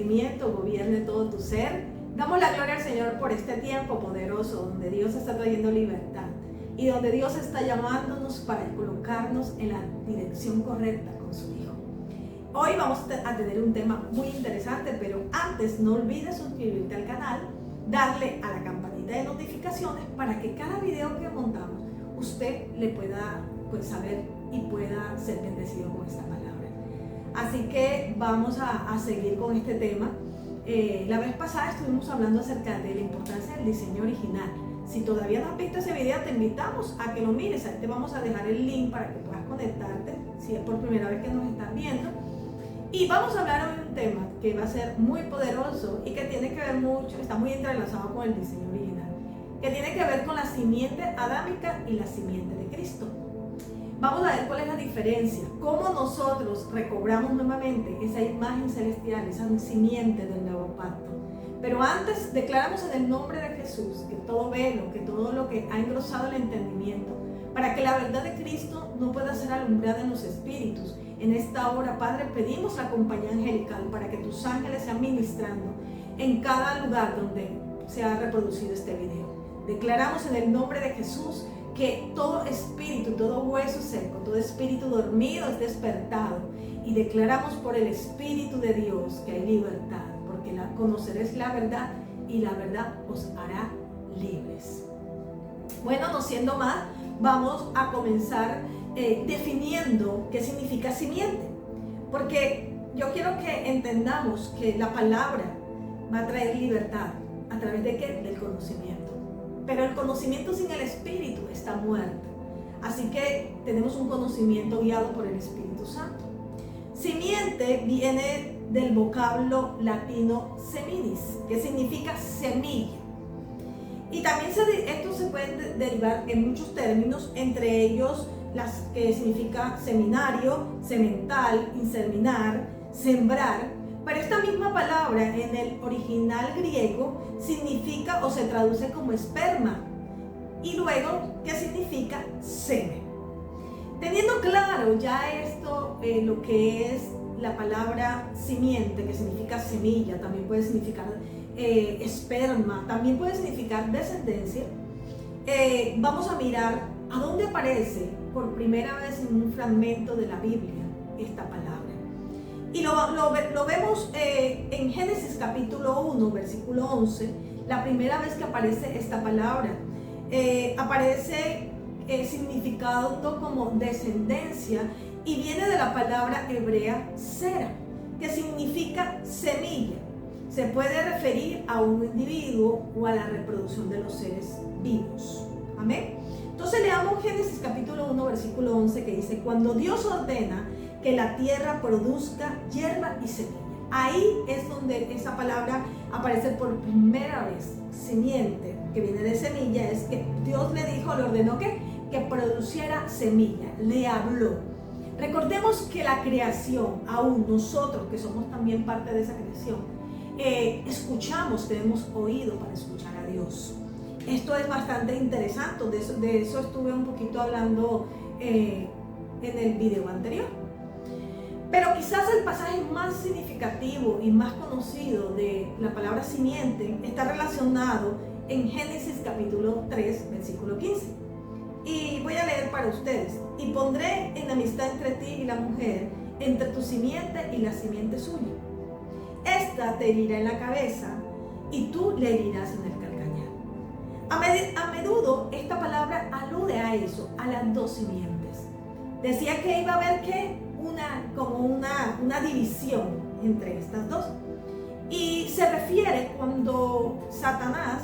entendimiento gobierne todo tu ser. Damos la gloria al Señor por este tiempo poderoso donde Dios está trayendo libertad y donde Dios está llamándonos para colocarnos en la dirección correcta con su Hijo. Hoy vamos a tener un tema muy interesante, pero antes no olvides suscribirte al canal, darle a la campanita de notificaciones para que cada video que montamos usted le pueda saber y pueda ser bendecido con esta palabra. Así que vamos a seguir con este tema. La vez pasada estuvimos hablando acerca de la importancia del diseño original. Si todavía no has visto ese video, te invitamos a que lo mires. Ahí te vamos a dejar el link para que puedas conectarte si es por primera vez que nos estás viendo. Y vamos a hablar hoy de un tema que va a ser muy poderoso y que tiene que ver mucho, está muy entrelazado con el diseño original, que tiene que ver con la simiente adámica y la simiente de Cristo. Vamos a ver cuál es la diferencia, cómo nosotros recobramos nuevamente esa imagen celestial, esa simiente del nuevo pacto. Pero antes declaramos en el nombre de Jesús que todo velo, que todo lo que ha engrosado el entendimiento, para que la verdad de Cristo no pueda ser alumbrada en los espíritus. En esta hora, Padre, pedimos la compañía angelical para que tus ángeles sean ministrando en cada lugar donde se ha reproducido este video. Declaramos en el nombre de Jesús que todo espíritu, todo hueso seco, todo espíritu dormido es despertado, y declaramos por el Espíritu de Dios que hay libertad, porque conoceréis la verdad y la verdad os hará libres. Bueno, no siendo más, vamos a comenzar definiendo qué significa simiente, porque yo quiero que entendamos que la palabra va a traer libertad. ¿A través de qué? Del conocimiento. Pero el conocimiento sin el Espíritu está muerto. Así que tenemos un conocimiento guiado por el Espíritu Santo. Simiente viene del vocablo latino seminis, que significa semilla. Y también esto se puede derivar en muchos términos, entre ellos las que significa seminario, semental, inseminar, sembrar. Pero esta misma palabra en el original griego significa o se traduce como esperma, y luego ¿qué significa? Semen. Teniendo claro ya esto, lo que es la palabra simiente, que significa semilla, también puede significar esperma, también puede significar descendencia, vamos a mirar a dónde aparece por primera vez en un fragmento de la Biblia esta palabra. Y lo vemos en Génesis capítulo 1, versículo 11, la primera vez que aparece esta palabra. Aparece significado como descendencia y viene de la palabra hebrea sera, que significa semilla. Se puede referir a un individuo o a la reproducción de los seres vivos. Amén. Entonces leamos Génesis capítulo 1, versículo 11, que dice: cuando Dios ordena que la tierra produzca hierba y semilla. Ahí es donde esa palabra aparece por primera vez. Simiente, que viene de semilla, es que Dios le dijo, le ordenó que produciera semilla, le habló. Recordemos que la creación, aún nosotros que somos también parte de esa creación, escuchamos, tenemos oído para escuchar a Dios. Esto es bastante interesante, de eso estuve un poquito hablando en el video anterior. Pero quizás el pasaje más significativo y más conocido de la palabra simiente está relacionado en Génesis capítulo 3, versículo 15. Y voy a leer para ustedes. Y pondré enemistad entre ti y la mujer, entre tu simiente y la simiente suya. Esta te herirá en la cabeza y tú le herirás en el calcañar. A menudo esta palabra alude a eso, a las dos simientes. Decía que iba a haber que una división entre estas dos, y se refiere cuando Satanás,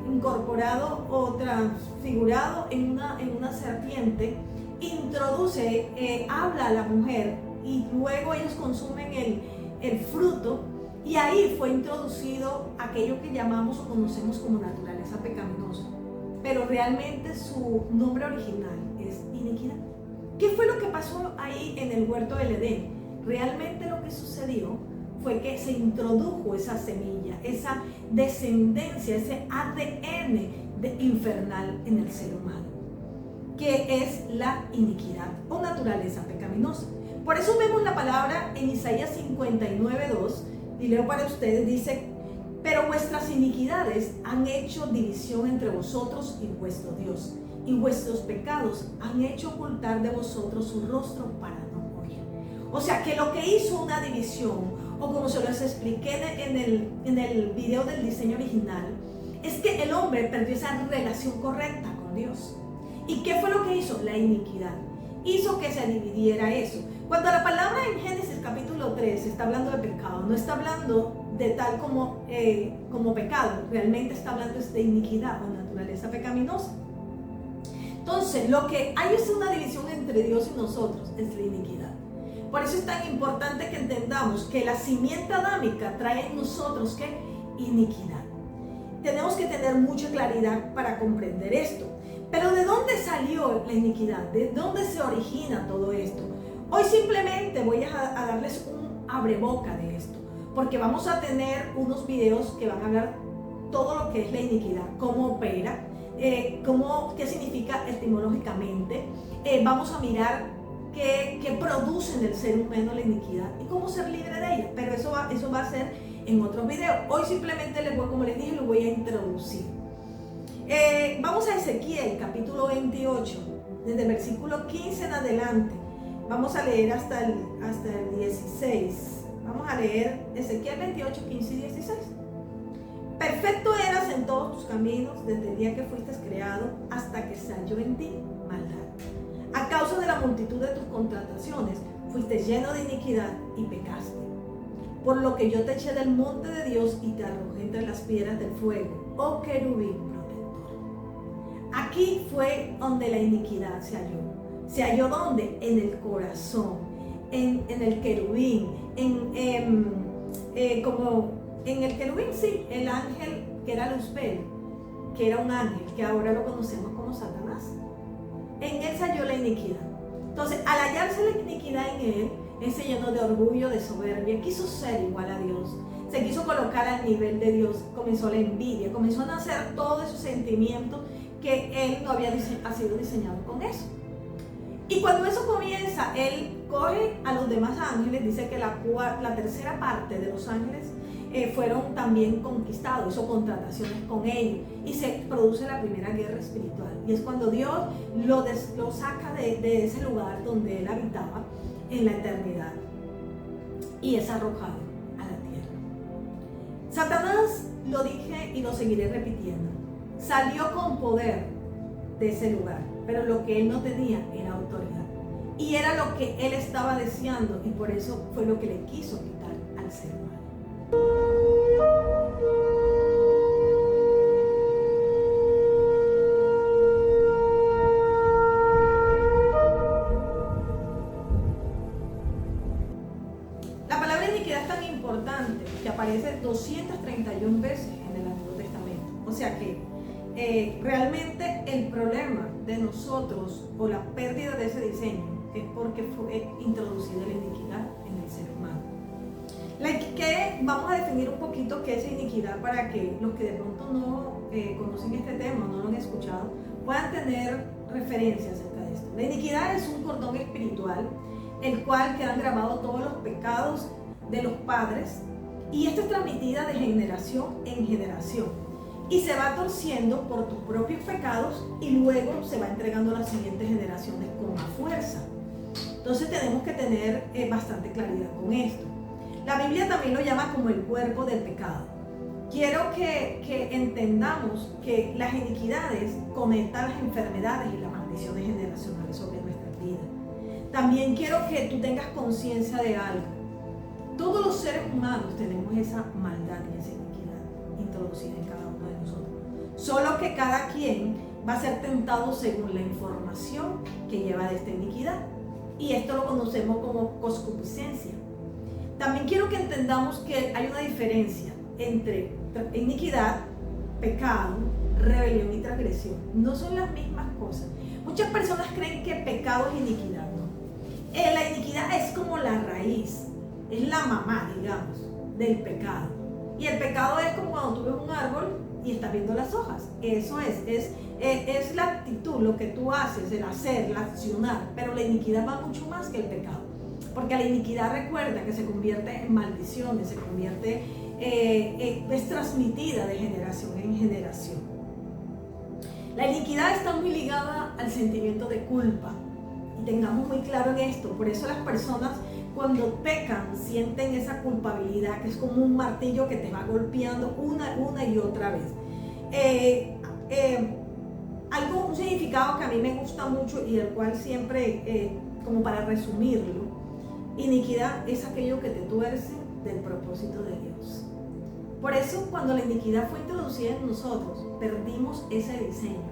incorporado o transfigurado en una serpiente, introduce, habla a la mujer, y luego ellos consumen el fruto, y ahí fue introducido aquello que llamamos o conocemos como naturaleza pecaminosa, pero realmente su nombre original es iniquidad. ¿Qué fue lo que pasó ahí en el huerto del Edén? Realmente lo que sucedió fue que se introdujo esa semilla, esa descendencia, ese ADN infernal en el ser humano, que es la iniquidad o naturaleza pecaminosa. Por eso vemos la palabra en Isaías 59:2, y leo para ustedes, dice: pero vuestras iniquidades han hecho división entre vosotros y vuestro Dios, y vuestros pecados han hecho ocultar de vosotros su rostro para no oír. O sea que lo que hizo una división, o como se los expliqué en el video del diseño original, es que el hombre perdió esa relación correcta con Dios. ¿Y qué fue lo que hizo? La iniquidad hizo que se dividiera eso. Cuando la palabra en Génesis capítulo 3 está hablando de pecado, no está hablando de tal como pecado, realmente está hablando de iniquidad o naturaleza pecaminosa. Entonces, lo que hay es una división entre Dios y nosotros, es la iniquidad. Por eso es tan importante que entendamos que la simiente adámica trae en nosotros ¿qué? Iniquidad. Tenemos que tener mucha claridad para comprender esto. Pero ¿de dónde salió la iniquidad? ¿De dónde se origina todo esto? Hoy simplemente voy a darles un abreboca de esto, porque vamos a tener unos videos que van a hablar todo lo que es la iniquidad, cómo opera, qué significa etimológicamente. Vamos a mirar qué produce en el ser humano la iniquidad y cómo ser libre de ella. Pero eso va a ser en otros videos. Hoy simplemente como les dije, lo voy a introducir. Vamos a Ezequiel capítulo 28, desde el versículo 15 en adelante. Vamos a leer hasta el 16. Vamos a leer Ezequiel 28, 15 y 16. Perfecto eras en todos tus caminos desde el día que fuiste creado hasta que se halló en ti maldad. A causa de la multitud de tus contrataciones fuiste lleno de iniquidad y pecaste. Por lo que yo te eché del monte de Dios y te arrojé entre las piedras del fuego, oh querubín protector. Aquí fue donde la iniquidad se halló. ¿Se halló dónde? En el corazón, en el querubín, como en el querubín, sí, el ángel que era Luzbel, que era un ángel, que ahora lo conocemos como Satanás. En él se halló la iniquidad. Entonces, al hallarse la iniquidad en él se llenó de orgullo, de soberbia, quiso ser igual a Dios, se quiso colocar al nivel de Dios, comenzó la envidia, comenzó a nacer todo ese sentimiento que él no había sido diseñado con eso. Y cuando eso comienza, él coge a los demás ángeles, dice que la tercera parte de los ángeles fueron también conquistados, hizo contrataciones con ellos y se produce la primera guerra espiritual. Y es cuando Dios lo saca de ese lugar donde él habitaba en la eternidad y es arrojado a la tierra. Satanás, lo dije y lo seguiré repitiendo, salió con poder de ese lugar, pero lo que él no tenía era autoridad. Y era lo que él estaba deseando y por eso fue lo que le quiso quitar al ser humano. La palabra iniquidad es tan importante que aparece 231 veces en el Antiguo Testamento. O sea que realmente el problema de nosotros o la pérdida de ese diseño es porque fue introducida la iniquidad en el ser humano. Vamos a definir un poquito qué es iniquidad para que los que de pronto no conocen este tema, no lo han escuchado, puedan tener referencias acerca de esto. La iniquidad es un cordón espiritual, el cual quedan grabados todos los pecados de los padres y esta es transmitida de generación en generación. Y se va torciendo por tus propios pecados y luego se va entregando a las siguientes generaciones con más fuerza. Entonces tenemos que tener bastante claridad con esto. La Biblia también lo llama como el cuerpo del pecado. Quiero que entendamos que las iniquidades conectan las enfermedades y las maldiciones generacionales sobre nuestras vidas. También quiero que tú tengas conciencia de algo. Todos los seres humanos tenemos esa maldad y esa iniquidad introducida en cada uno de nosotros. Solo que cada quien va a ser tentado según la información que lleva de esta iniquidad. Y esto lo conocemos como concupiscencia. También quiero que entendamos que hay una diferencia entre iniquidad, pecado, rebelión y transgresión. No son las mismas cosas. Muchas personas creen que pecado es iniquidad, ¿no? La iniquidad es como la raíz, es la mamá, digamos, del pecado. Y el pecado es como cuando tú ves un árbol y estás viendo las hojas. Eso es la actitud, lo que tú haces, el hacer, el accionar. Pero la iniquidad va mucho más que el pecado. Porque la iniquidad, recuerda que se convierte en maldiciones, se convierte, es transmitida de generación en generación. La iniquidad está muy ligada al sentimiento de culpa. Y tengamos muy claro en esto. Por eso las personas cuando pecan sienten esa culpabilidad, que es como un martillo que te va golpeando una y otra vez. Un significado que a mí me gusta mucho y el cual siempre, como para resumirlo, iniquidad es aquello que te tuerce del propósito de Dios. Por eso cuando la iniquidad fue introducida en nosotros, perdimos ese diseño,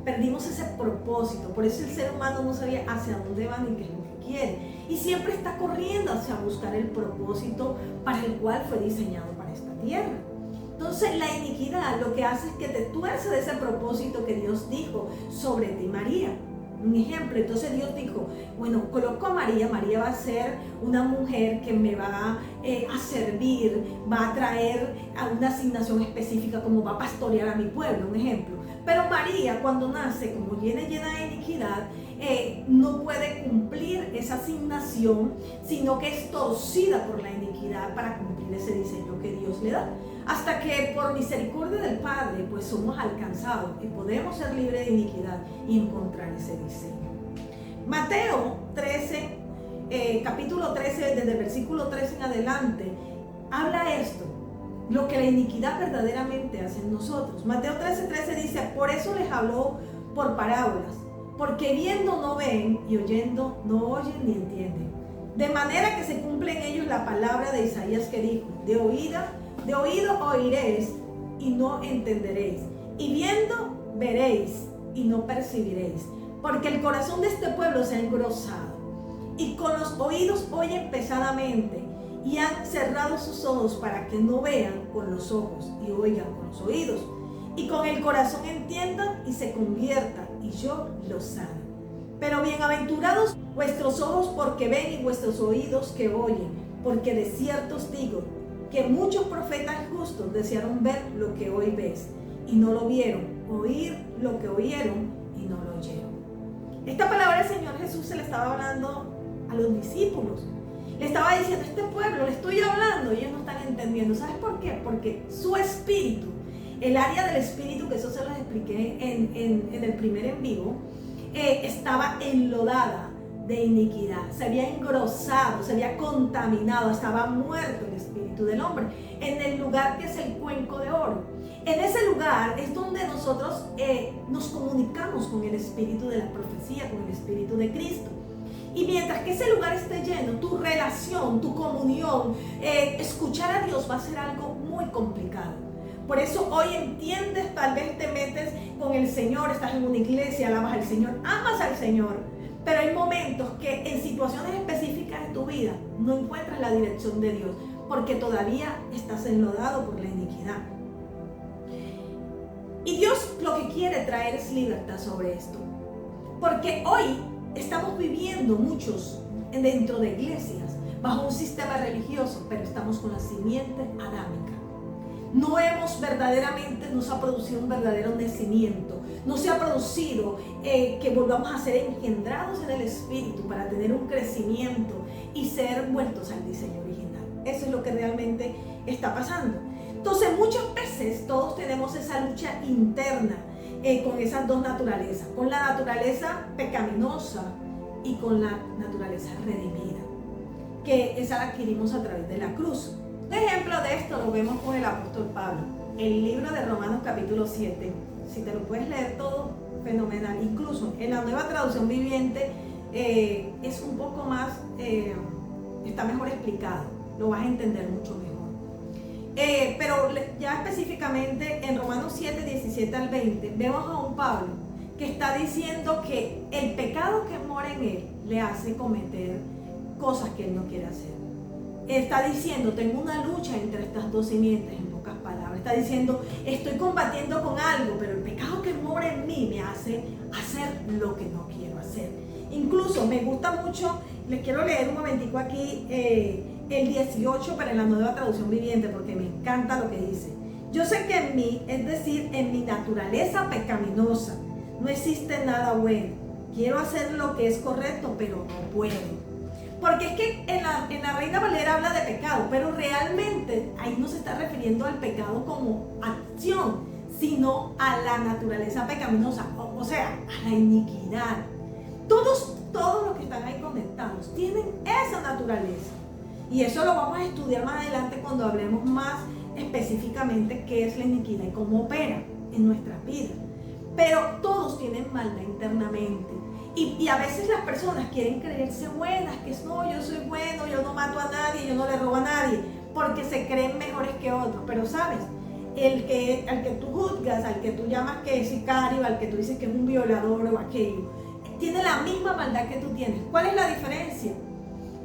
perdimos ese propósito. Por eso el ser humano no sabía hacia dónde va ni qué es lo que quiere, y siempre está corriendo hacia buscar el propósito para el cual fue diseñado para esta tierra. Entonces la iniquidad lo que hace es que te tuerce de ese propósito que Dios dijo sobre ti, María. Un ejemplo, entonces Dios dijo, bueno, coloco a María, María va a ser una mujer que me va a servir, va a traer a una asignación específica, como va a pastorear a mi pueblo, un ejemplo. Pero María, cuando nace, como llena de iniquidad, no puede cumplir esa asignación, sino que es torcida por la iniquidad para cumplir ese diseño que Dios le da. Hasta que por misericordia del Padre, pues somos alcanzados y podemos ser libres de iniquidad y encontrar ese diseño. Mateo 13, capítulo 13, desde el versículo 13 en adelante, habla esto, lo que la iniquidad verdaderamente hace en nosotros. Mateo 13:13 dice, por eso les habló por parábolas, porque viendo no ven y oyendo no oyen ni entienden. De manera que se cumple en ellos la palabra de Isaías que dijo, de oído oiréis y no entenderéis, y viendo veréis y no percibiréis, porque el corazón de este pueblo se ha engrosado, y con los oídos oyen pesadamente, y han cerrado sus ojos para que no vean con los ojos y oigan con los oídos, y con el corazón entiendan y se conviertan, y yo los sane. Pero bienaventurados vuestros ojos porque ven y vuestros oídos que oyen, porque de cierto os digo, que muchos profetas justos desearon ver lo que hoy ves y no lo vieron, oír lo que oyeron y no lo oyeron. Esta palabra del Señor Jesús se le estaba hablando a los discípulos. Le estaba diciendo, este pueblo, le estoy hablando y ellos no están entendiendo. ¿Sabes por qué? Porque su espíritu, el área del espíritu, que eso se los expliqué en el primer en vivo, estaba enlodada de iniquidad, se había engrosado, se había contaminado, estaba muerto el espíritu del hombre, en el lugar que es el cuenco de oro. En ese lugar es donde nosotros nos comunicamos con el espíritu de la profecía, con el espíritu de Cristo. Y mientras que ese lugar esté lleno, tu relación, tu comunión, escuchar a Dios va a ser algo muy complicado. Por eso hoy entiendes, tal vez te metes con el Señor, estás en una iglesia, alabas al Señor, amas al Señor. Pero hay momentos que en situaciones específicas de tu vida no encuentras la dirección de Dios porque todavía estás enlodado por la iniquidad. Y Dios lo que quiere traer es libertad sobre esto. Porque hoy estamos viviendo muchos dentro de iglesias bajo un sistema religioso, pero estamos con la simiente adámica. No se ha producido un verdadero nacimiento, no se ha producido que volvamos a ser engendrados en el Espíritu para tener un crecimiento y ser vueltos al diseño original. Eso es lo que realmente está pasando. Entonces muchas veces todos tenemos esa lucha interna con esas dos naturalezas, con la naturaleza pecaminosa y con la naturaleza redimida, que esa la adquirimos a través de la cruz. Un ejemplo de esto lo vemos con el apóstol Pablo, el libro de Romanos capítulo 7. Si te lo puedes leer todo, fenomenal. Incluso en la Nueva Traducción Viviente es un poco más, está mejor explicado, lo vas a entender mucho mejor. Pero ya específicamente en Romanos 7, 17 al 20, vemos a un Pablo que está diciendo que el pecado que mora en él le hace cometer cosas que él no quiere hacer. Está diciendo, tengo una lucha entre estas dos simientes, en pocas palabras. Está diciendo, estoy combatiendo con algo, pero el pecado que mora en mí me hace hacer lo que no quiero hacer. Incluso me gusta mucho, les quiero leer un momentico aquí, el 18, pero en la Nueva Traducción Viviente, porque me encanta lo que dice. Yo sé que en mí, es decir, en mi naturaleza pecaminosa, no existe nada bueno. Quiero hacer lo que es correcto, pero no puedo. Porque es que en la Reina Valera habla de pecado, pero realmente ahí no se está refiriendo al pecado como acción, sino a la naturaleza pecaminosa, o sea, a la iniquidad. Todos los que están ahí conectados tienen esa naturaleza. Y eso lo vamos a estudiar más adelante cuando hablemos más específicamente qué es la iniquidad y cómo opera en nuestras vidas. Pero todos tienen maldad internamente. Y a veces las personas quieren creerse buenas, que no, yo soy bueno, yo no mato a nadie, yo no le robo a nadie, porque se creen mejores que otros. Pero sabes, al que tú juzgas, al que tú llamas que es sicario, al que tú dices que es un violador o aquello, tiene la misma maldad que tú tienes. ¿Cuál es la diferencia?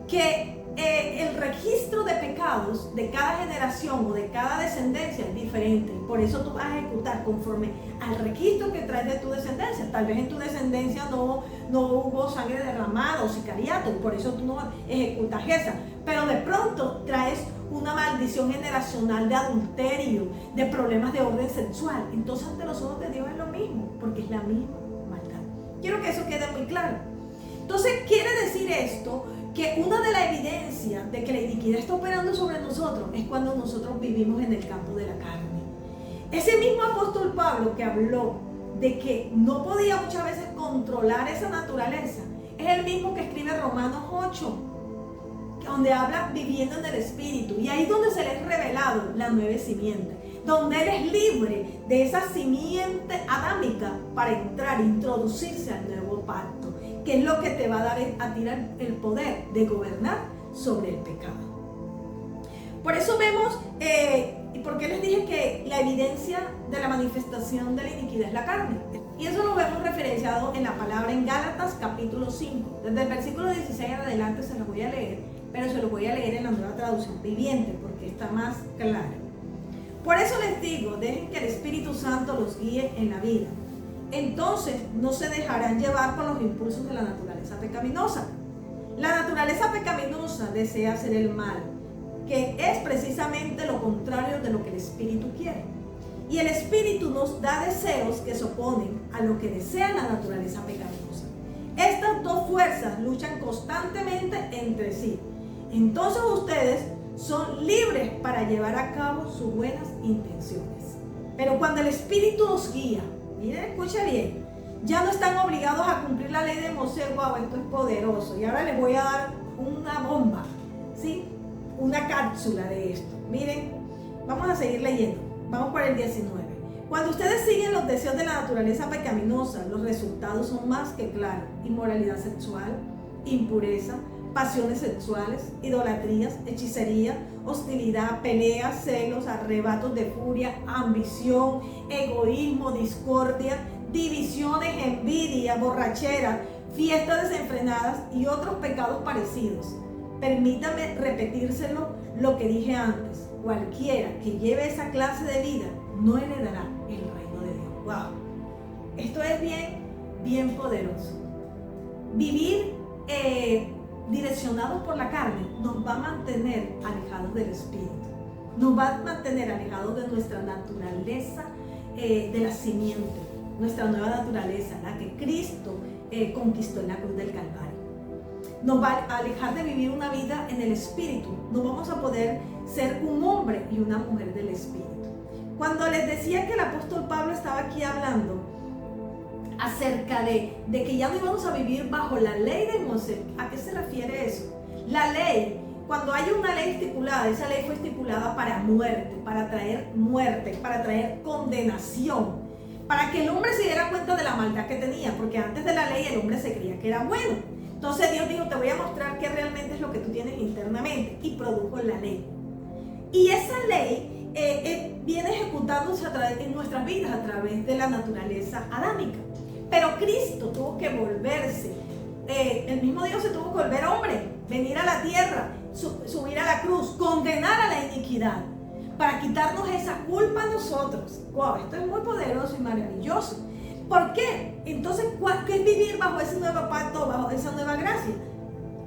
Que el registro de pecados de cada generación o de cada descendencia es diferente. Por eso tú vas a ejecutar conforme al registro que traes de tu descendencia. Tal vez en tu descendencia no hubo sangre derramada o sicariato, por eso tú no ejecutas esa. Pero de pronto traes una maldición generacional de adulterio, de problemas de orden sexual. Entonces ante los ojos de Dios es lo mismo, porque es la misma maldad. Quiero que eso quede muy claro. Entonces quiere decir esto, que una de las evidencias de que la iniquidad está operando sobre nosotros es cuando nosotros vivimos en el campo de la carne. Ese mismo apóstol Pablo que habló de que no podía muchas veces controlar esa naturaleza, es el mismo que escribe Romanos 8, donde habla viviendo en el Espíritu. Y ahí es donde se le es revelado la nueva simiente, donde eres libre de esa simiente adámica para entrar e introducirse al nuevo pacto, que es lo que te va a dar a ti el poder de gobernar sobre el pecado. Por eso vemos, y por qué les dije que la evidencia de la manifestación de la iniquidad es la carne. Y eso lo vemos referenciado en la palabra en Gálatas capítulo 5. Desde el versículo 16 en adelante se los voy a leer, pero se los voy a leer en la nueva traducción viviente porque está más claro. Por eso les digo, dejen que el Espíritu Santo los guíe en la vida. Entonces no se dejarán llevar por los impulsos de la naturaleza pecaminosa. La naturaleza pecaminosa desea hacer el mal, que es precisamente lo contrario de lo que el Espíritu quiere. Y el Espíritu nos da deseos que se oponen a lo que desea la naturaleza pecaminosa. Estas dos fuerzas luchan constantemente entre sí. Entonces ustedes son libres para llevar a cabo sus buenas intenciones. Pero cuando el Espíritu os guía, miren, escucha bien, ya no están obligados a cumplir la ley de Moisés. Wow, esto es poderoso. Y ahora les voy a dar una bomba, ¿sí? Una cápsula de esto. Miren, vamos a seguir leyendo. Vamos por el 19. Cuando ustedes siguen los deseos de la naturaleza pecaminosa, los resultados son más que claros. Inmoralidad sexual, impureza, pasiones sexuales, idolatrías, hechicería, hostilidad, peleas, celos, arrebatos de furia, ambición, egoísmo, discordia, divisiones, envidia, borrachera, fiestas desenfrenadas y otros pecados parecidos. Permítame repetírselo lo que dije antes. Cualquiera que lleve esa clase de vida no heredará el reino de Dios. ¡Wow! Esto es bien poderoso. Vivir direccionados por la carne nos va a mantener alejados del Espíritu. Nos va a mantener alejados de nuestra naturaleza de la simiente, nuestra nueva naturaleza, la que Cristo conquistó en la cruz del Calvario. Nos va a alejar de vivir una vida en el Espíritu. No vamos a poder ser un hombre y una mujer del Espíritu. Cuando les decía que el apóstol Pablo estaba aquí hablando acerca de que ya no íbamos a vivir bajo la ley de Moisés, ¿a qué se refiere eso? La ley, cuando hay una ley estipulada, esa ley fue estipulada para muerte, para traer condenación, para que el hombre se diera cuenta de la maldad que tenía, porque antes de la ley el hombre se creía que era bueno. Entonces Dios dijo, te voy a mostrar qué realmente es lo que tú tienes internamente, y produjo la ley. Y esa ley viene ejecutándose en nuestras vidas a través de la naturaleza adámica. Pero Cristo tuvo que volverse, el mismo Dios se tuvo que volver hombre, venir a la tierra, subir a la cruz, condenar a la iniquidad, para quitarnos esa culpa a nosotros. Wow, esto es muy poderoso y maravilloso. ¿Por qué? Entonces, ¿qué es vivir bajo ese nuevo pacto, bajo esa nueva gracia?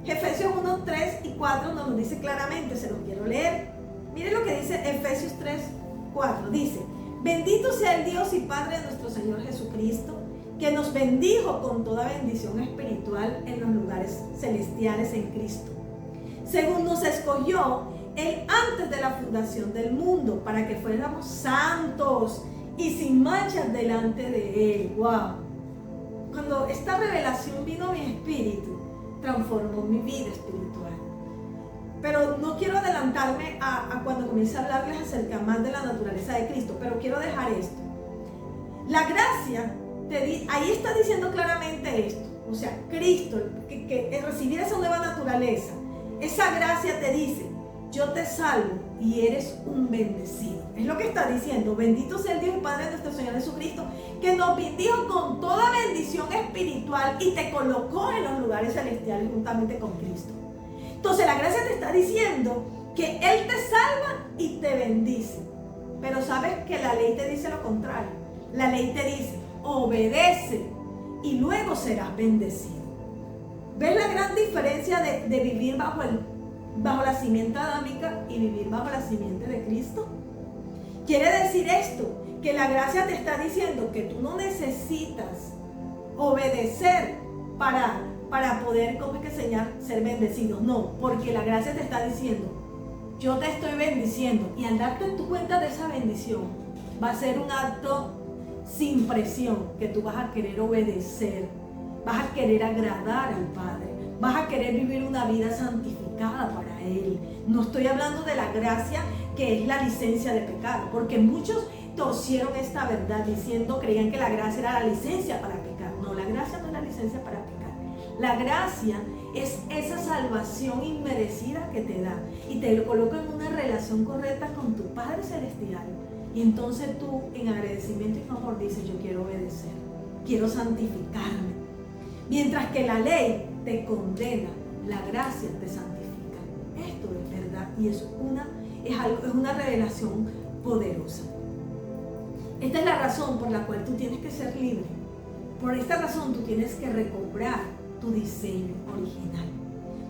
Efesios 1, 3 y 4 nos lo dice claramente, se los quiero leer. Miren lo que dice Efesios 3, 4. Dice, bendito sea el Dios y Padre de nuestro Señor Jesucristo, que nos bendijo con toda bendición espiritual en los lugares celestiales en Cristo. según nos escogió Él antes de la fundación del mundo, para que fuéramos santos y sin manchas delante de Él. ¡Wow! Cuando esta revelación vino a mi espíritu, transformó mi vida espiritual. Pero no quiero adelantarme a cuando comience a hablarles acerca más de la naturaleza de Cristo, pero quiero dejar esto. La gracia, ahí está diciendo claramente esto. O sea, Cristo, que recibir esa nueva naturaleza, esa gracia te dice, yo te salvo y eres un bendecido. Es lo que está diciendo. Bendito sea el Dios y Padre de nuestro Señor Jesucristo, que nos bendijo con toda bendición espiritual y te colocó en los lugares celestiales juntamente con Cristo. Entonces la gracia te está diciendo que Él te salva y te bendice. Pero sabes que la ley te dice lo contrario. La ley te dice, obedece y luego serás bendecido. ¿Ves la gran diferencia de vivir bajo la simiente adámica y vivir bajo la simiente de Cristo? Quiere decir esto, que la gracia te está diciendo que tú no necesitas obedecer para poder, ser bendecido. No, porque la gracia te está diciendo, yo te estoy bendiciendo, y al darte tu cuenta de esa bendición, va a ser un acto sin presión, que tú vas a querer obedecer, vas a querer agradar al Padre, vas a querer vivir una vida santificada para Él. No estoy hablando de la gracia que es la licencia de pecado, porque muchos torcieron esta verdad creían que la gracia era la licencia para pecar. No, la gracia no es la licencia para pecar. La gracia es esa salvación inmerecida que te da y te coloca en una relación correcta con tu Padre Celestial. Y entonces tú, en agradecimiento y favor, dices, yo quiero obedecer, quiero santificarme. Mientras que la ley te condena, la gracia te santifica. Esto es verdad y es una revelación poderosa. Esta es la razón por la cual tú tienes que ser libre. Por esta razón tú tienes que recobrar tu diseño original.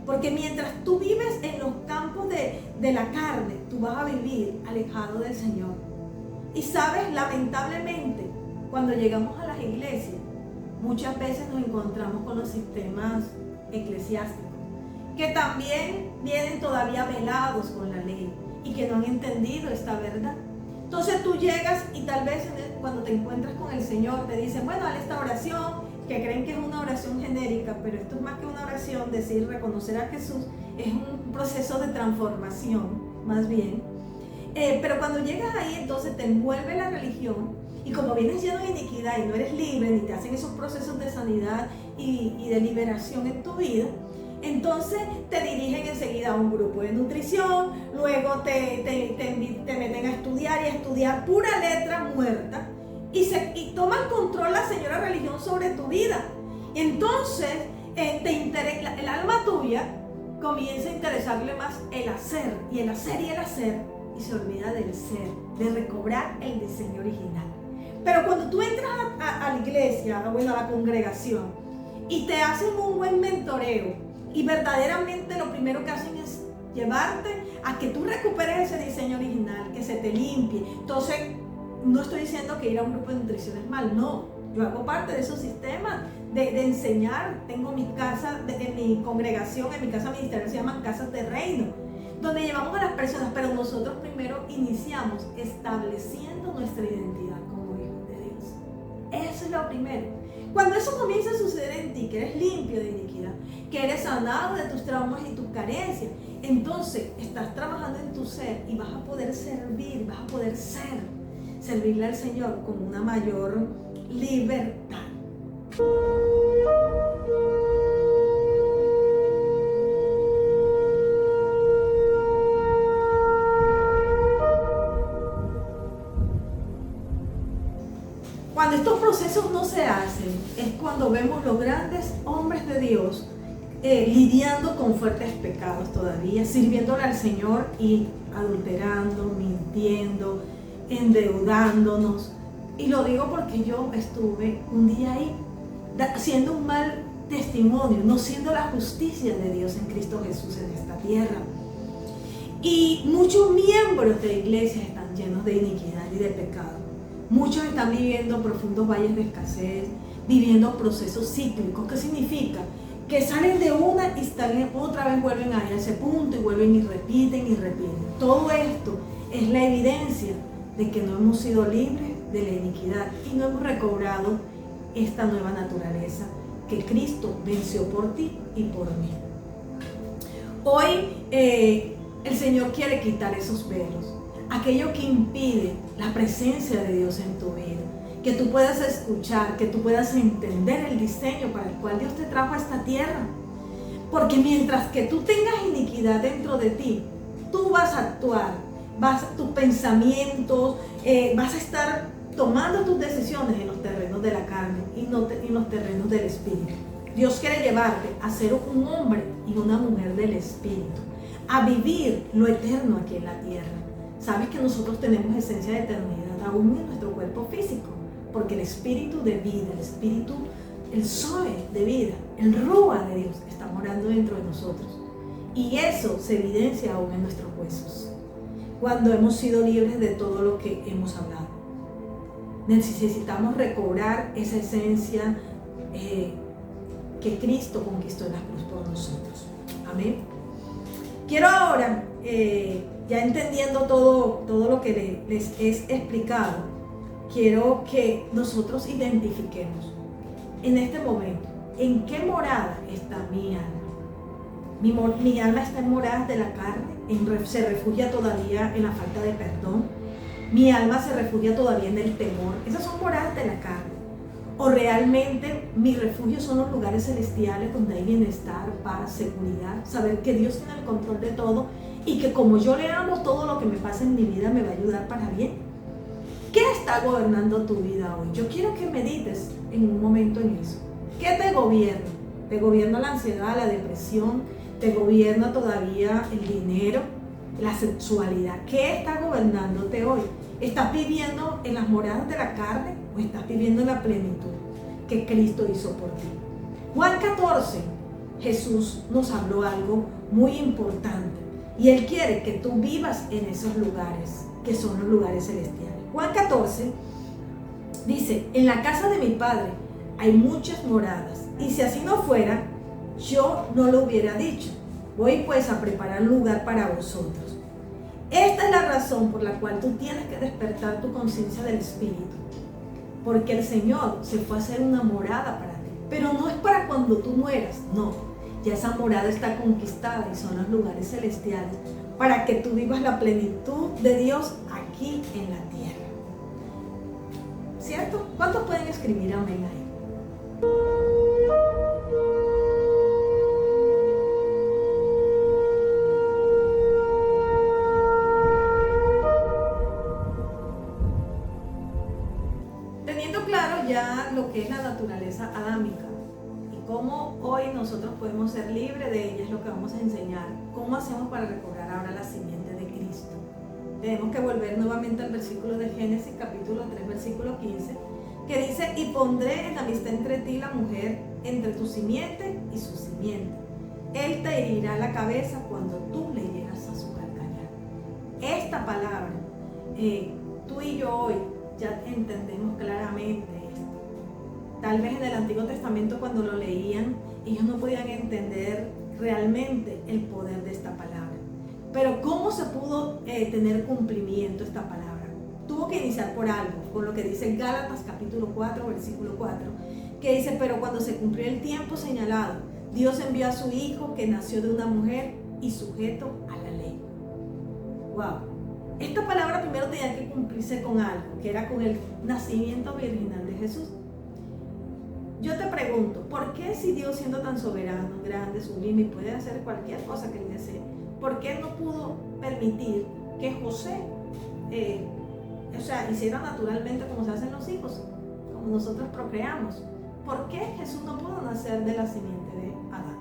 Porque mientras tú vives en los campos de la carne, tú vas a vivir alejado del Señor. Y sabes, lamentablemente, cuando llegamos a las iglesias, muchas veces nos encontramos con los sistemas eclesiásticos, que también vienen todavía velados con la ley y que no han entendido esta verdad. Entonces tú llegas y tal vez cuando te encuentras con el Señor te dicen, bueno, haz esta oración, que creen que es una oración genérica, pero esto es más que una oración, decir, reconocer a Jesús, es un proceso de transformación, más bien. Pero cuando llegas ahí, entonces te envuelve la religión, y como vienes lleno de iniquidad y no eres libre, ni te hacen esos procesos de sanidad y de liberación en tu vida, entonces te dirigen enseguida a un grupo de nutrición, luego te meten a estudiar pura letra muerta, y toman control la señora religión sobre tu vida. Entonces el alma tuya comienza a interesarle más el hacer, y se olvida del ser, de recobrar el diseño original. Pero cuando tú entras a la iglesia, a la congregación, y te hacen un buen mentoreo, y verdaderamente lo primero que hacen es llevarte a que tú recuperes ese diseño original, que se te limpie. Entonces, no estoy diciendo que ir a un grupo de nutrición es mal, no. Yo hago parte de esos sistemas de enseñar. Tengo mi casa, en mi congregación, en mi casa ministerial se llaman casas de reino, donde llevamos a las personas, pero nosotros primero iniciamos estableciendo nuestra identidad como hijos de Dios. Eso es lo primero. Cuando eso comienza a suceder en ti, que eres limpio de iniquidad, que eres sanado de tus traumas y tus carencias, entonces estás trabajando en tu ser y vas a poder servir, vas a poder servirle al Señor con una mayor libertad. Cuando estos procesos no se hacen, es cuando vemos los grandes hombres de Dios lidiando con fuertes pecados todavía, sirviéndole al Señor y adulterando, mintiendo, endeudándonos. Y lo digo porque yo estuve un día ahí, siendo un mal testimonio, no siendo la justicia de Dios en Cristo Jesús en esta tierra. Y muchos miembros de la iglesia están llenos de iniquidad y de pecado. Muchos están viviendo profundos valles de escasez, viviendo procesos cíclicos. ¿Qué significa? que salen de una y otra vez vuelven a ese punto y vuelven y repiten y repiten. Todo esto es la evidencia de que no hemos sido libres de la iniquidad y no hemos recobrado esta nueva naturaleza que Cristo venció por ti y por mí. Hoy el Señor quiere quitar esos velos, aquello que impide la presencia de Dios en tu vida, que tú puedas escuchar, que tú puedas entender el diseño para el cual Dios te trajo a esta tierra. Porque mientras que tú tengas iniquidad dentro de ti, tú vas a actuar, tus pensamientos, vas a estar tomando tus decisiones en los terrenos de la carne y no en los terrenos del espíritu. Dios quiere llevarte a ser un hombre y una mujer del espíritu, a vivir lo eterno aquí en la tierra. Sabes que nosotros tenemos esencia de eternidad aún en nuestro cuerpo físico, porque el espíritu de vida, el espíritu, el Zoe de vida, el Rúa de Dios está morando dentro de nosotros. Y eso se evidencia aún en nuestros huesos, cuando hemos sido libres de todo lo que hemos hablado. Necesitamos recobrar esa esencia que Cristo conquistó en la cruz por nosotros. Amén. Quiero ahora, ya entendiendo todo lo que les he explicado, quiero que nosotros identifiquemos en este momento en qué morada está mi alma. Mi alma está en moradas de la carne, se refugia todavía en la falta de perdón. Mi alma se refugia todavía en el temor. Esas son moradas de la carne. O realmente mi refugio son los lugares celestiales donde hay bienestar, paz, seguridad, saber que Dios tiene el control de todo y que como yo le amo, todo lo que me pasa en mi vida me va a ayudar para bien. ¿Qué está gobernando tu vida hoy? Yo quiero que medites en un momento en eso. ¿Qué te gobierna? ¿Te gobierna la ansiedad, la depresión? ¿Te gobierna todavía el dinero, la sexualidad? ¿Qué está gobernándote hoy? ¿Estás viviendo en las moradas de la carne o estás viviendo en la plenitud que Cristo hizo por ti? Juan 14, Jesús nos habló algo muy importante y Él quiere que tú vivas en esos lugares que son los lugares celestiales. Juan 14 dice: en la casa de mi Padre hay muchas moradas, y si así no fuera, yo no lo hubiera dicho. Voy pues a preparar un lugar para vosotros. Esta es la razón por la cual tú tienes que despertar tu conciencia del Espíritu, porque el Señor se fue a hacer una morada para ti, pero no es para cuando tú mueras, no, ya esa morada está conquistada y son los lugares celestiales para que tú vivas la plenitud de Dios aquí en la tierra. ¿Cierto? ¿Cuántos pueden escribir amén ahí? Teniendo claro ya lo que es la naturaleza adámica y cómo hoy nosotros podemos ser libres de ella, es lo que vamos a enseñar. ¿Cómo hacemos para recobrar ahora la simiente de Cristo? Tenemos que volver nuevamente al versículo de Génesis capítulo 3, versículo 15, que dice: y pondré enemistad entre ti y la mujer, entre tu simiente y su simiente. Él te herirá la cabeza cuando tú le hieras a su calcañar. Esta palabra, tú y yo hoy ya entendemos claramente esto. Tal vez en el Antiguo Testamento, cuando lo leían, ellos no podían entender realmente el poder de esta palabra. Pero ¿cómo se pudo tener cumplimiento esta palabra? Tuvo que iniciar por algo, con lo que dice Gálatas capítulo 4, versículo 4, que dice: pero cuando se cumplió el tiempo señalado, Dios envió a su Hijo, que nació de una mujer y sujeto a la ley. ¡Wow! Esta palabra primero tenía que cumplirse con algo, que era con el nacimiento virginal de Jesús. Yo te pregunto, ¿por qué, si Dios, siendo tan soberano, grande, sublime y puede hacer cualquier cosa que Él desee, por qué no pudo permitir que José hiciera naturalmente como se hacen los hijos, como nosotros procreamos? ¿Por qué Jesús no pudo nacer de la simiente de Adán?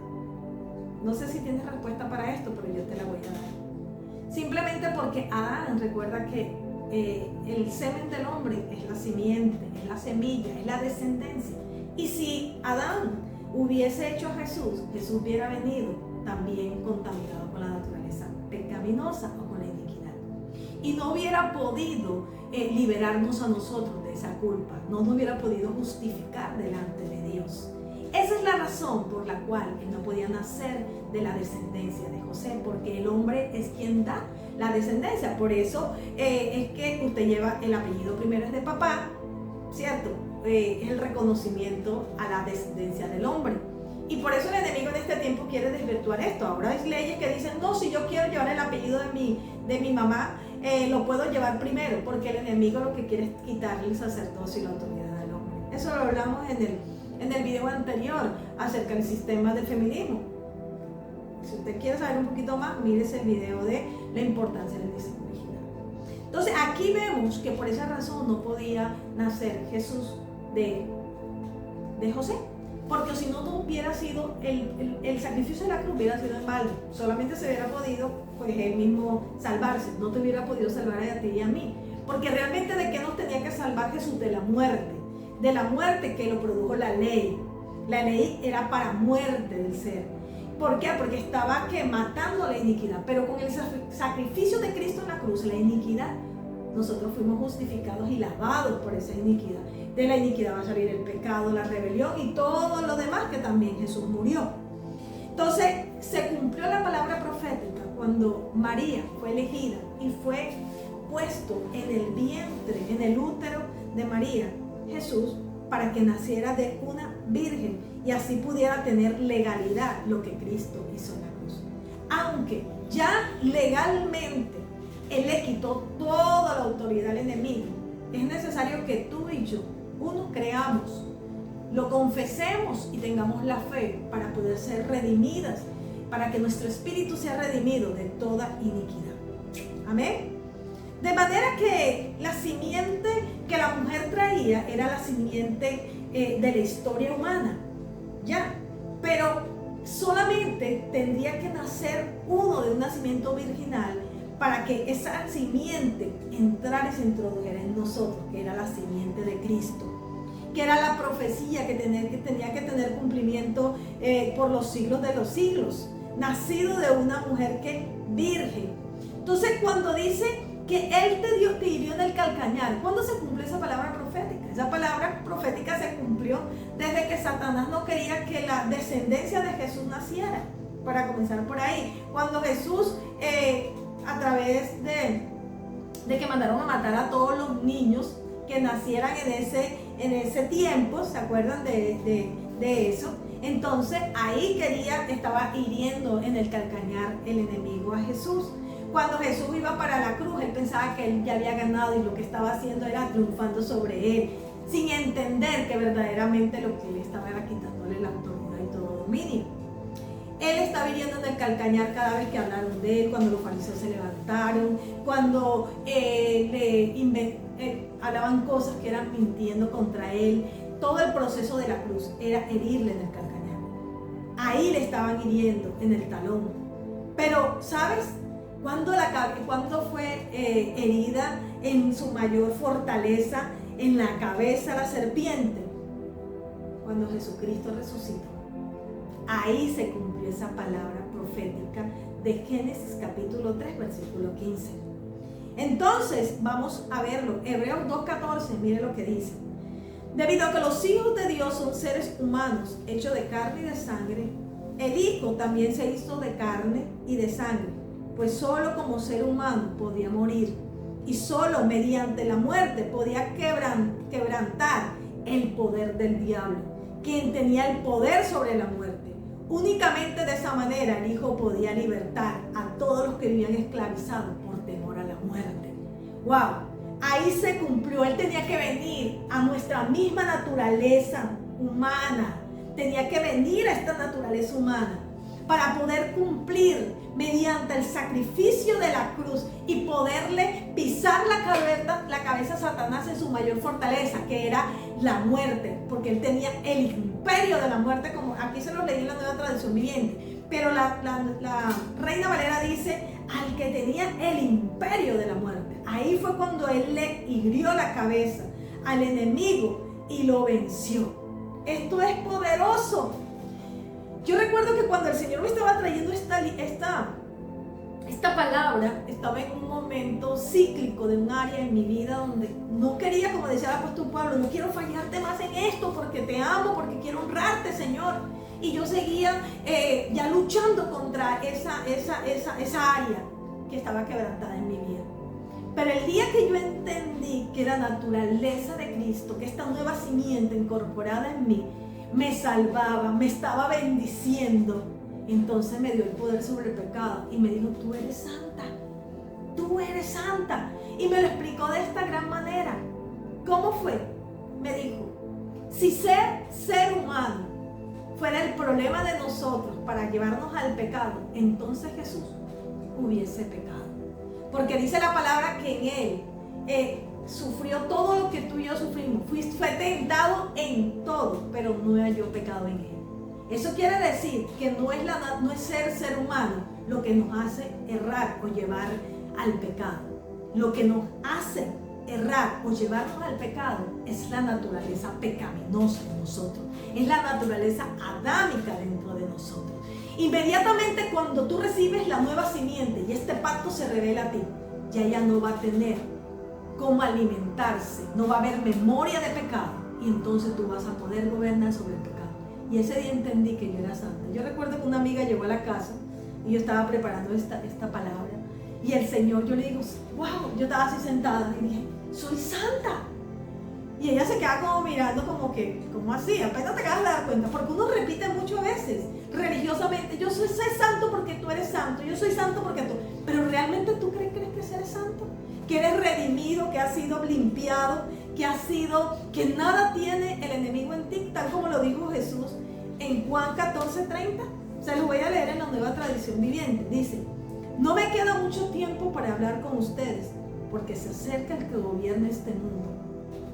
No sé si tienes respuesta para esto, pero yo te la voy a dar. Simplemente porque Adán, recuerda que el semen del hombre es la simiente, es la semilla, es la descendencia. Y si Adán hubiese hecho a Jesús, Jesús hubiera venido también contaminado con la naturaleza pecaminosa o con la iniquidad. Y no hubiera podido liberarnos a nosotros de esa culpa, no nos hubiera podido justificar delante de Dios. Esa es la razón por la cual él no podía nacer de la descendencia de José, porque el hombre es quien da la descendencia. Por eso es que usted lleva el apellido primero es de papá, ¿cierto? Es el reconocimiento a la descendencia del hombre. Y por eso el enemigo en este tiempo quiere desvirtuar esto. Ahora hay leyes que dicen, no, si yo quiero llevar el apellido de mi mamá, lo puedo llevar primero, porque el enemigo lo que quiere es quitarle el sacerdocio y la autoridad del hombre. Eso lo hablamos en el video anterior acerca del sistema del feminismo. Si usted quiere saber un poquito más, mírese el video de la importancia del diseño original. Entonces aquí vemos que por esa razón no podía nacer Jesús de José, porque si no hubiera sido el sacrificio de la cruz, hubiera sido en balde. Solamente se hubiera podido pues él mismo salvarse, no te hubiera podido salvar a ti y a mí, porque realmente de qué nos tenía que salvar Jesús, de la muerte que lo produjo la ley. La ley era para muerte del ser. ¿Por qué? Porque estaba matando la iniquidad, pero con el sacrificio de Cristo en la cruz, la iniquidad, nosotros fuimos justificados y lavados por esa iniquidad. De la iniquidad va a salir el pecado, la rebelión y todo lo demás que también Jesús murió. Entonces se cumplió la palabra profética cuando María fue elegida y fue puesto en el vientre, en el útero de María, Jesús, para que naciera de una virgen y así pudiera tener legalidad lo que Cristo hizo en la cruz. Aunque ya legalmente Él le quitó toda la autoridad al enemigo, es necesario que tú y yo, uno, creamos, lo confesemos y tengamos la fe para poder ser redimidas, para que nuestro espíritu sea redimido de toda iniquidad. Amén. De manera que la simiente que la mujer traía era la simiente de la historia humana, ya, pero solamente tendría que nacer uno de un nacimiento virginal para que esa simiente entrara y se introdujera en nosotros, que era la simiente de Cristo, que era la profecía que tenía que tener cumplimiento por los siglos de los siglos, nacido de una mujer que virgen. Entonces cuando dice que Él te hirió en el calcañar, ¿cuándo se cumplió esa palabra profética? Esa palabra profética se cumplió desde que Satanás no quería que la descendencia de Jesús naciera, para comenzar por ahí. Cuando Jesús, a través de que mandaron a matar a todos los niños que nacieran en ese tiempo, ¿se acuerdan de eso? Entonces ahí estaba hiriendo en el calcañar el enemigo a Jesús. Cuando Jesús iba para la cruz, él pensaba que él ya había ganado y lo que estaba haciendo era triunfando sobre él, sin entender que verdaderamente lo que él estaba era quitándole la autoridad y todo dominio. Él estaba hiriendo en el calcañar cada vez que hablaron de él, cuando los fariseos se levantaron, cuando hablaban cosas que eran mintiendo contra él. Todo el proceso de la cruz era herirle en el calcañar. Ahí le estaban hiriendo en el talón. Pero, ¿sabes? ¿Cuándo fue herida en su mayor fortaleza en la cabeza la serpiente? Cuando Jesucristo resucitó. Ahí se cumplió esa palabra profética de Génesis capítulo 3, versículo 15. Entonces, vamos a verlo. Hebreos 2:14, mire lo que dice. Debido a que los hijos de Dios son seres humanos, hechos de carne y de sangre, el Hijo también se hizo de carne y de sangre, pues solo como ser humano podía morir y solo mediante la muerte podía quebrantar el poder del diablo, quien tenía el poder sobre la muerte. Únicamente de esa manera el Hijo podía libertar a todos los que vivían esclavizados por temor a la muerte. ¡Wow! Ahí se cumplió. Él tenía que venir a nuestra misma naturaleza humana. Tenía que venir a esta naturaleza humana para poder cumplir mediante el sacrificio de la cruz y poderle pisar la cabeza a Satanás en su mayor fortaleza, que era la muerte, porque él tenía el imperio de la muerte, como aquí se lo leí en la Nueva Traducción Viviente, pero la Reina Valera dice al que tenía el imperio de la muerte. Ahí fue cuando él le hirió la cabeza al enemigo y lo venció. Esto es poderoso. Yo recuerdo que cuando el Señor me estaba trayendo esta palabra, estaba en un momento cíclico de un área en mi vida donde no quería, como decía el apóstol Pablo, no quiero fallarte más en esto porque te amo, porque quiero honrarte, Señor. y yo seguía ya luchando contra esa área que estaba quebrantada en mi vida. Pero el día que yo entendí que la naturaleza de Cristo, que esta nueva simiente incorporada en mí, me salvaba, me estaba bendiciendo, entonces me dio el poder sobre el pecado y me dijo, tú eres santa, tú eres santa. Y me lo explicó de esta gran manera. ¿Cómo fue? Me dijo, si ser humano fuera el problema de nosotros para llevarnos al pecado, entonces Jesús hubiese pecado. Porque dice la palabra que en Él sufrió todo lo que tú y yo sufrimos. Fue tentado en todo, pero no halló pecado en Él. Eso quiere decir que no es ser humano lo que nos hace errar o llevar al pecado. Lo que nos hace errar o llevarnos al pecado es la naturaleza pecaminosa en nosotros. Es la naturaleza adámica dentro de nosotros. Inmediatamente cuando tú recibes la nueva simiente y este pacto se revela a ti, ya no va a tener cómo alimentarse, no va a haber memoria de pecado y entonces tú vas a poder gobernar sobre el pecado. Y ese día entendí que yo era santa. Yo recuerdo que una amiga llegó a la casa y yo estaba preparando esta palabra y el Señor, yo le digo, wow, yo estaba así sentada y dije, soy santa. Y ella se queda como mirando como que, ¿cómo así? Apenas te acabas de dar cuenta, porque uno repite muchas veces religiosamente, yo soy santo porque tú eres santo, yo soy santo porque tú, pero realmente tú crees que eres santo, que eres redimido, que has sido limpiado, que nada tiene el enemigo en ti, tal como lo dijo Jesús en Juan 14:30. Se los voy a leer en la Nueva Tradición Viviente. Dice, no me queda mucho tiempo para hablar con ustedes, porque se acerca el que gobierna este mundo.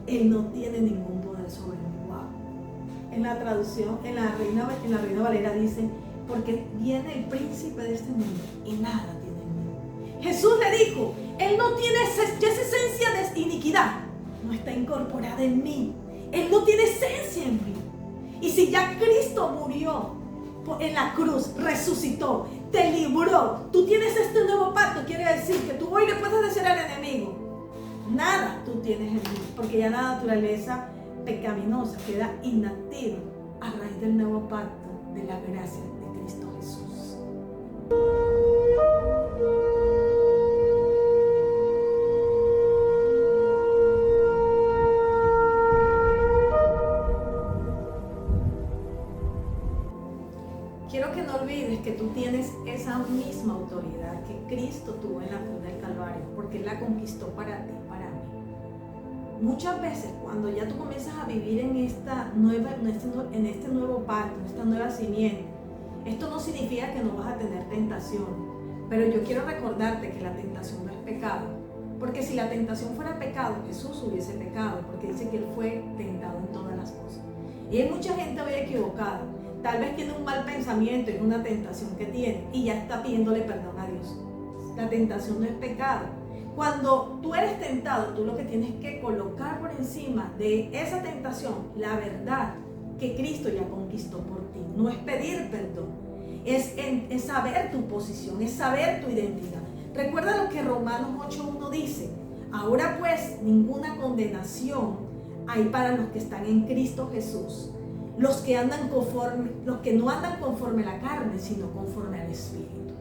Él no tiene ningún poder sobre mí. Wow. En la traducción, en la Reina Valera dice, porque viene el príncipe de este mundo y nada tiene en mí. Jesús le dijo, Él no tiene esa esencia de iniquidad, no está incorporada en mí. Él no tiene esencia en mí. Y si ya Cristo murió en la cruz, resucitó, te libró, tú tienes este nuevo pacto, quiere decir que tú hoy le puedes decir al enemigo, nada tú tienes en mí, porque ya la naturaleza pecaminosa queda inactiva a raíz del nuevo pacto de la gracia de Cristo Jesús. Quiero que no olvides que tú tienes esa misma autoridad que Cristo tuvo en la cruz del Calvario, porque Él la conquistó para ti, para mí. Muchas veces cuando ya tú comienzas a vivir en este nuevo pacto, en esta nueva simiente, esto no significa que no vas a tener tentación, pero yo quiero recordarte que la tentación no es pecado, porque si la tentación fuera pecado, Jesús hubiese pecado, porque dice que Él fue tentado en todas las cosas. Y hay mucha gente hoy equivocada. Tal vez tiene un mal pensamiento, es una tentación que tiene y ya está pidiéndole perdón a Dios. La tentación no es pecado. Cuando tú eres tentado, tú lo que tienes que colocar por encima de esa tentación, la verdad que Cristo ya conquistó por ti. No es pedir perdón, es saber tu posición, es saber tu identidad. Recuerda lo que Romanos 8:1 dice. Ahora pues, ninguna condenación hay para los que están en Cristo Jesús. Los que no andan conforme a la carne, sino conforme al Espíritu.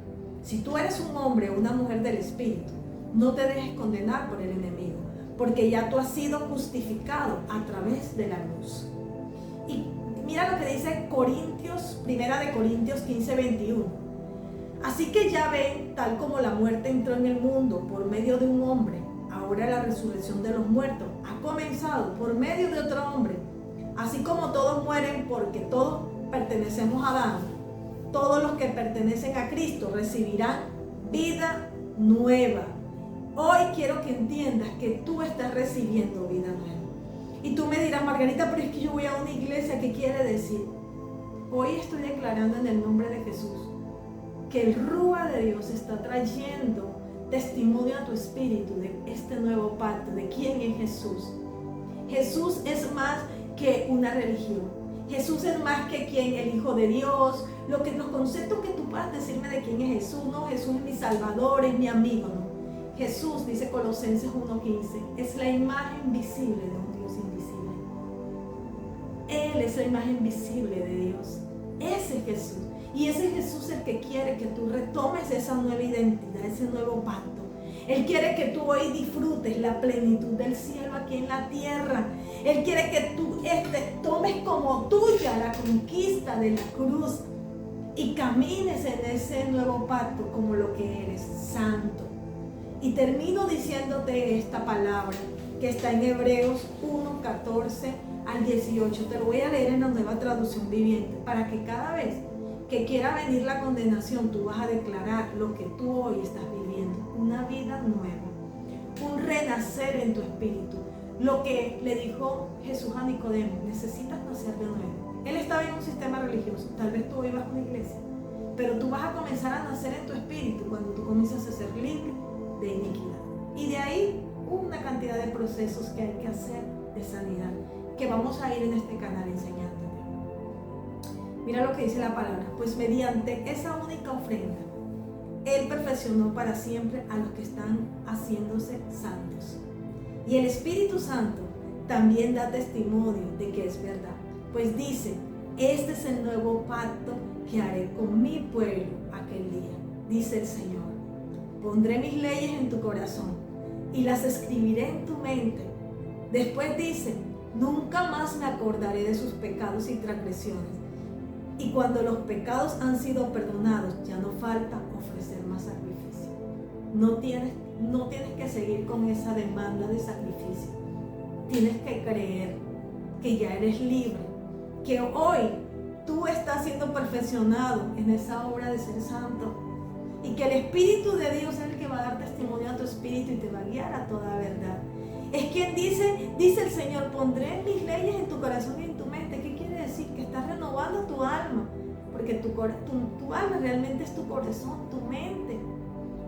Si tú eres un hombre o una mujer del Espíritu, no te dejes condenar por el enemigo, porque ya tú has sido justificado a través de la luz. Y mira lo que dice Primera de Corintios 15:21. Así que ya ven, tal como la muerte entró en el mundo por medio de un hombre, ahora la resurrección de los muertos ha comenzado por medio de otro hombre. Así como todos mueren porque todos pertenecemos a Adán, todos los que pertenecen a Cristo recibirán vida nueva. Hoy quiero que entiendas que tú estás recibiendo vida nueva. Y tú me dirás, Margarita, pero es que yo voy a una iglesia, ¿qué quiere decir? Hoy estoy declarando en el nombre de Jesús que el Rúa de Dios está trayendo testimonio a tu espíritu de este nuevo pacto, de quién es Jesús. Jesús es más que una religión. Jesús es más que quien, el Hijo de Dios. Los conceptos que tú puedas decirme de quién es Jesús, no, Jesús es mi Salvador, es mi amigo, no. Jesús, dice Colosenses 1:15, es la imagen visible de un Dios invisible. Él es la imagen visible de Dios. Ese es Jesús. Y ese es Jesús el que quiere que tú retomes esa nueva identidad, ese nuevo pacto. Él quiere que tú hoy disfrutes la plenitud del cielo aquí en la tierra. Él quiere que tú tomes como tuya la conquista de la cruz y camines en ese nuevo pacto como lo que eres, santo. Y termino diciéndote esta palabra que está en Hebreos 1, 14 al 18. Te lo voy a leer en la Nueva Traducción Viviente para que cada vez que quiera venir la condenación, tú vas a declarar lo que tú hoy estás viviendo, una vida nueva, un renacer en tu espíritu. Lo que le dijo Jesús a Nicodemo, necesitas nacer de nuevo. Él estaba en un sistema religioso, tal vez tú ibas a una iglesia, pero tú vas a comenzar a nacer en tu espíritu cuando tú comienzas a ser libre de iniquidad. Y de ahí una cantidad de procesos que hay que hacer de sanidad, que vamos a ir en este canal enseñándote. Mira lo que dice la palabra, pues mediante esa única ofrenda, Él perfeccionó para siempre a los que están haciéndose santos. Y el Espíritu Santo también da testimonio de que es verdad, pues dice, este es el nuevo pacto que haré con mi pueblo aquel día, dice el Señor. Pondré mis leyes en tu corazón y las escribiré en tu mente. Después dice, nunca más me acordaré de sus pecados y transgresiones. Y cuando los pecados han sido perdonados, ya no falta ofrecer más sacrificio. No tienes que seguir con esa demanda de sacrificio. Tienes que creer que ya eres libre, que hoy tú estás siendo perfeccionado en esa obra de ser santo y que el Espíritu de Dios es el que va a dar testimonio a tu espíritu y te va a guiar a toda verdad. Es quien dice el Señor, pondré mis leyes en tu corazón y en tu mente. ¿Qué quiere decir? Que estás renovando tu alma, porque tu alma realmente es tu corazón, tu mente.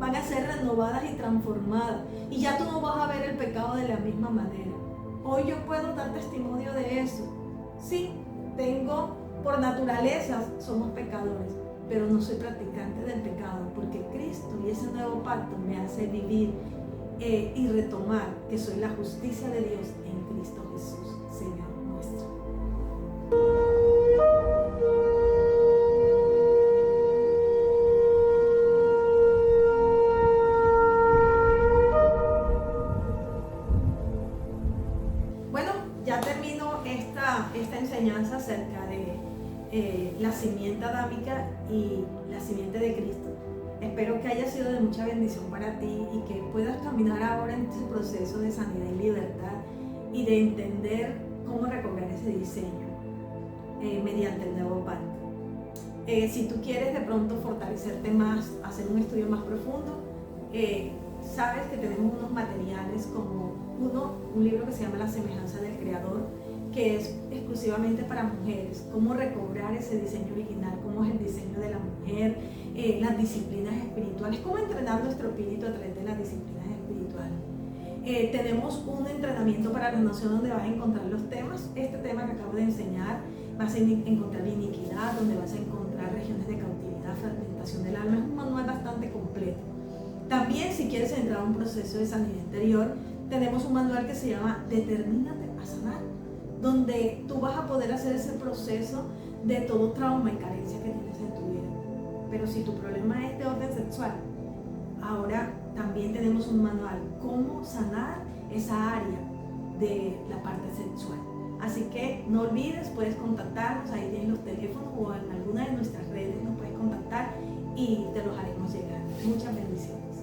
Van a ser renovadas y transformadas y ya tú no vas a ver el pecado de la misma manera. Hoy yo puedo dar testimonio de eso. Sí, por naturaleza somos pecadores, pero no soy practicante del pecado, porque Cristo y ese nuevo pacto me hace vivir y retomar que soy la justicia de Dios en Cristo Jesús, Señor nuestro. Bueno, ya termino esta enseñanza acerca de la simiente adámica y la simiente de Cristo. Espero que haya sido de mucha bendición para ti y que puedas caminar ahora en este proceso de sanidad y libertad y de entender cómo recobrar ese diseño mediante el nuevo pacto. Si tú quieres de pronto fortalecerte más, hacer un estudio más profundo, sabes que tenemos unos materiales como un libro que se llama La semejanza del Creador, que es exclusivamente para mujeres, cómo recobrar ese diseño original, cómo es el diseño de la mujer, las disciplinas espirituales, cómo entrenar nuestro espíritu a través de las disciplinas espirituales. Tenemos un entrenamiento para la nación donde vas a encontrar los temas. Este tema que acabo de enseñar, vas a encontrar iniquidad, donde vas a encontrar regiones de cautividad, fragmentación del alma. Es un manual bastante completo. También, si quieres entrar a un proceso de sanidad interior, tenemos un manual que se llama Determínate a sanar, donde tú vas a poder hacer ese proceso de todo trauma y carencia que tienes en tu vida. Pero si tu problema es de orden sexual, ahora también tenemos un manual, cómo sanar esa área de la parte sexual. Así que no olvides, puedes contactarnos, ahí tienes los teléfonos o en alguna de nuestras redes nos puedes contactar y te los haremos llegar. Muchas bendiciones.